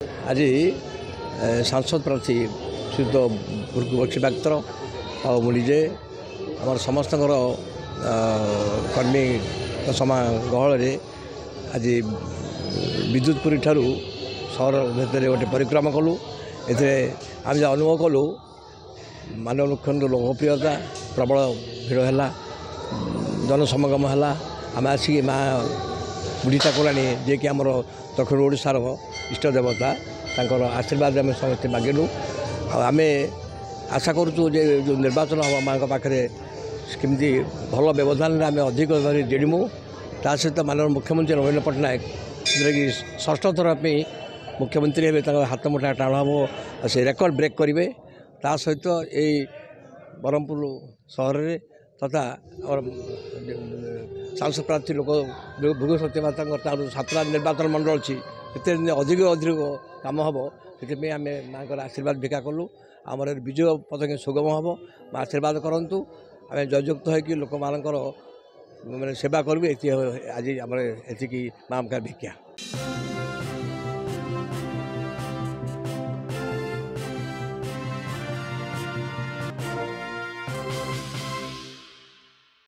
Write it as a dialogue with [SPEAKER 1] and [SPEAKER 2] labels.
[SPEAKER 1] आज सांसद प्रार्थी श्रीयुत बक्षी डाक्तर और मुझे आम समस्त कर्मी समा गहल आज विद्युतपुरी ठारू सहर भर गोटे परिक्रमा कलु आम अनुभव कलु मानव मुख्यमंत्री लोकप्रियता प्रबल भिड़ है जनसमागम है आम आसिक माँ बुढ़ी ठाकुराणी जे कि आमर दक्षिण ओडार इष्ट देवता तांकर आशीर्वाद आम समस्त मागिलु आम आशा करूँ जो निर्वाचन हम माँ पाखे केमती भल व्यवधान आम अधिक धरी जिणमु ता सहित माननीय मुख्यमंत्री नवीन पट्टनायक जो कि षष्ठ थर मुख्यमंत्री हे हाथ मुठा टाण हम से रेकर्ड ब्रेक करेंगे ता सहित यही ब्रह्मपुर सहर में तथा सांसद प्रार्थी लोक भोग सत्यमाता सातटा निर्वाचन मंडल अच्छी अधिक अधिक कम हम से आम माँ आशीर्वाद भिका कलु आमर विजय पदक सुगम हम आशीर्वाद करूँ आम जययुक्त हो लोक मानकर मैंने सेवा करूँ आज आम एति माँ का भिक्षा।